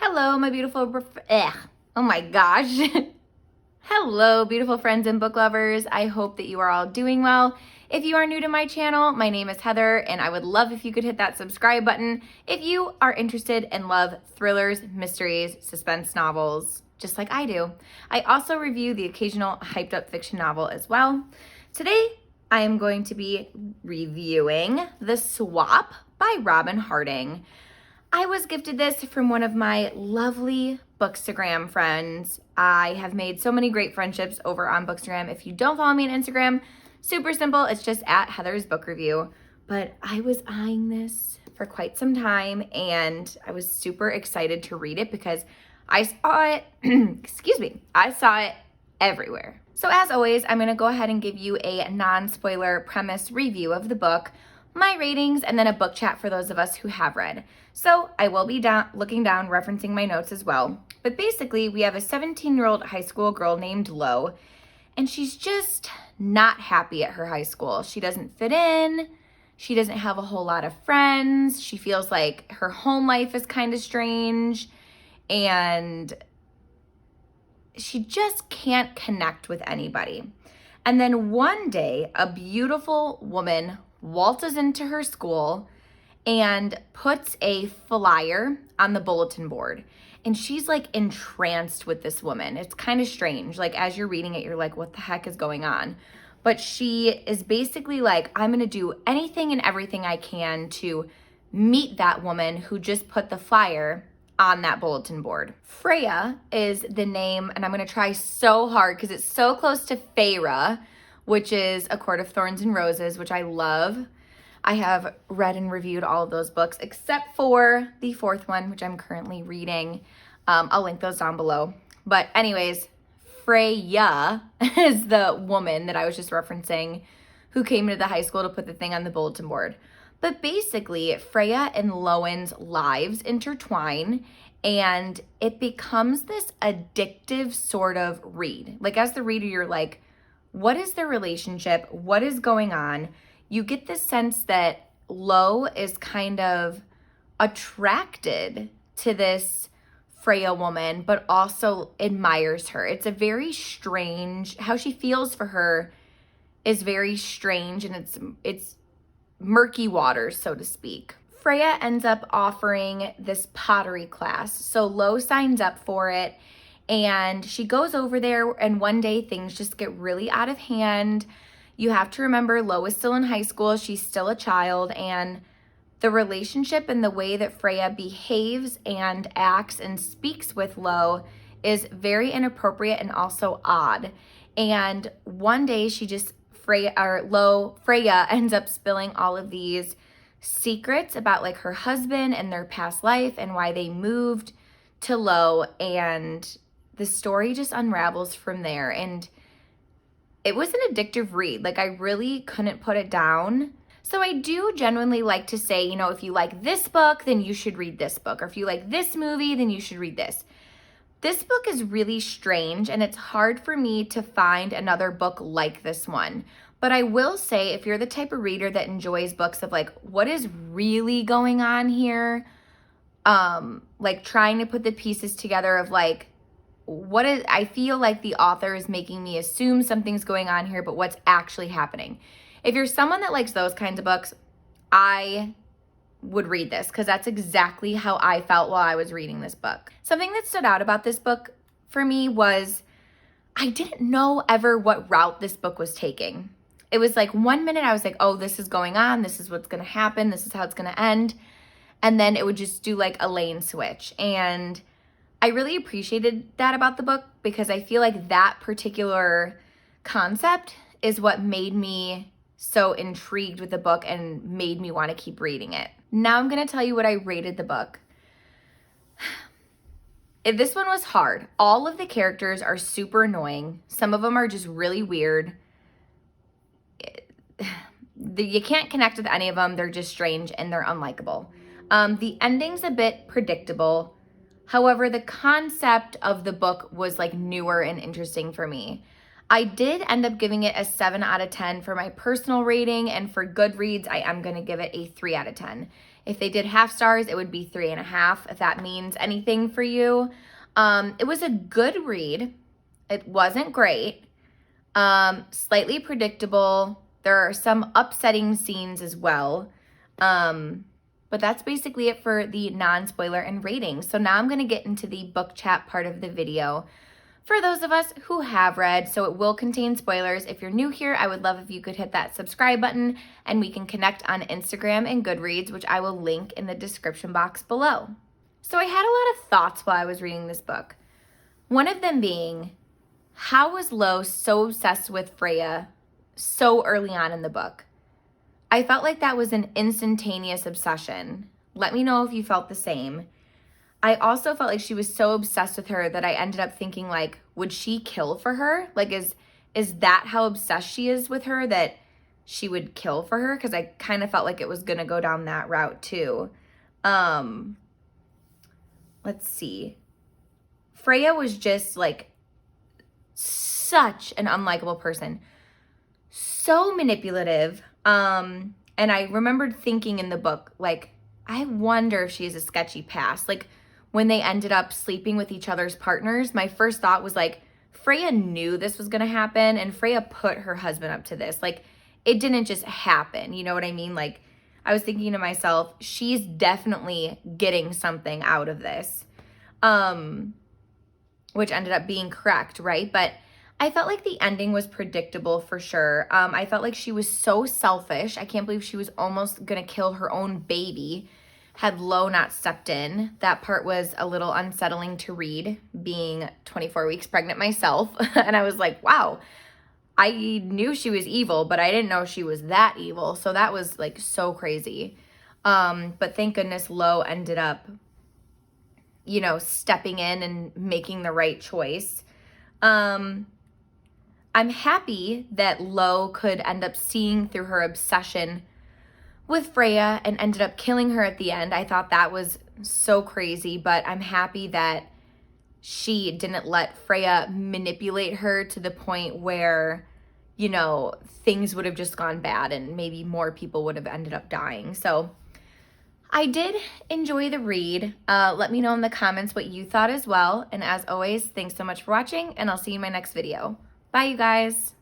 Hello, my beautiful, oh my gosh. Hello, beautiful friends and book lovers. I hope that you are all doing well. If you are new to my channel, my name is Heather, and I would love if you could hit that subscribe button if you are interested and love thrillers, mysteries, suspense novels, just like I do. I also review the occasional hyped up fiction novel as well. Today, I am going to be reviewing The Swap by Robyn Harding. I was gifted this from one of my lovely Bookstagram friends. I have made so many great friendships over on Bookstagram. If you don't follow me on Instagram, super simple. It's just at Heather's Book Review. But I was eyeing this for quite some time, and I was super excited to read it because I saw it, I saw it everywhere. So as always, I'm gonna go ahead and give you a non-spoiler premise review of the book, my ratings, and then a book chat for those of us who have read. So I will be looking down, referencing my notes as well. But basically, we have a 17-year-old high school girl named Lo, and she's just not happy at her high school. She doesn't fit in. She doesn't have a whole lot of friends. She feels like her home life is kind of strange, and she just can't connect with anybody. And then one day, a beautiful woman waltzes into her school and puts a flyer on the bulletin board. And she's like entranced with this woman. It's kind of strange. Like as you're reading it, you're like, what the heck is going on? But she is basically like, I'm gonna do anything and everything I can to meet that woman who just put the flyer on that bulletin board. Freya is the name, and I'm gonna try so hard because it's so close to Feyre, which is A Court of Thorns and Roses, which I love. I have read and reviewed all of those books except for the fourth one, which I'm currently reading. I'll link those down below. But anyways, Freya is the woman that I was just referencing who came into the high school to put the thing on the bulletin board. But basically, Freya and Lowen's lives intertwine, and it becomes this addictive sort of read. Like as the reader, you're like, what is their relationship? What is going on? You get this sense that Lo is kind of attracted to this Freya woman, but also admires her. It's a very strange, how she feels for her is very strange, and it's murky waters, so to speak. Freya ends up offering this pottery class. So Lo signs up for it, and she goes over there, and one day things just get really out of hand. You have to remember, Lo is still in high school. She's still a child, and the relationship and the way that Freya behaves and acts and speaks with Lo is very inappropriate and also odd. And one day Freya ends up spilling all of these secrets about like her husband and their past life and why they moved to Lo, and the story just unravels from there. And it was an addictive read. Like I really couldn't put it down. So I do genuinely like to say, you know, if you like this book, then you should read this book. Or if you like this movie, then you should read this. This book is really strange, and it's hard for me to find another book like this one. But I will say, if you're the type of reader that enjoys books of like, what is really going on here? Like trying to put the pieces together of like, I feel like the author is making me assume something's going on here, but what's actually happening? If you're someone that likes those kinds of books, I would read this because that's exactly how I felt while I was reading this book. Something that stood out about this book for me was I didn't know ever what route this book was taking. It was like 1 minute I was like, oh, this is going on. This is what's going to happen. This is how it's going to end. And then it would just do like a lane switch. And I really appreciated that about the book because I feel like that particular concept is what made me so intrigued with the book and made me want to keep reading it. Now I'm going to tell you what I rated the book. This one was hard. All of the characters are super annoying. Some of them are just really weird. You can't connect with any of them. They're just strange and they're unlikable. The ending's a bit predictable. However, the concept of the book was like newer and interesting for me. I did end up giving it a 7 out of 10 for my personal rating, and for Goodreads, I am going to give it a 3 out of 10. If they did half stars, it would be 3.5, if that means anything for you. It was a good read. It wasn't great. Slightly predictable. There are some upsetting scenes as well. But that's basically it for the non-spoiler and ratings. So now I'm going to get into the book chat part of the video for those of us who have read. So it will contain spoilers. If you're new here, I would love if you could hit that subscribe button and we can connect on Instagram and Goodreads, which I will link in the description box below. So I had a lot of thoughts while I was reading this book. One of them being, how was Lo so obsessed with Freya so early on in the book? I felt like that was an instantaneous obsession. Let me know if you felt the same. I also felt like she was so obsessed with her that I ended up thinking, like, would she kill for her? Like, is that how obsessed she is with her, that she would kill for her? Because I kind of felt like it was going to go down that route too. Let's see. Freya was just like such an unlikable person. So manipulative. And I remembered thinking in the book, like, I wonder if she has a sketchy past. Like, when they ended up sleeping with each other's partners, my first thought was like, Freya knew this was going to happen and Freya put her husband up to this. Like, it didn't just happen. You know what I mean? Like, I was thinking to myself, she's definitely getting something out of this, which ended up being correct, right? But I felt like the ending was predictable for sure. I felt like she was so selfish. I can't believe she was almost going to kill her own baby had Lo not stepped in. That part was a little unsettling to read, being 24 weeks pregnant myself. And I was like, wow, I knew she was evil, but I didn't know she was that evil. So that was like so crazy. But thank goodness Lo ended up, you know, stepping in and making the right choice. I'm happy that Lo could end up seeing through her obsession with Freya and ended up killing her at the end. I thought that was so crazy, but I'm happy that she didn't let Freya manipulate her to the point where, you know, things would have just gone bad and maybe more people would have ended up dying. So I did enjoy the read. Let me know in the comments what you thought as well. And as always, thanks so much for watching, and I'll see you in my next video. Bye, you guys.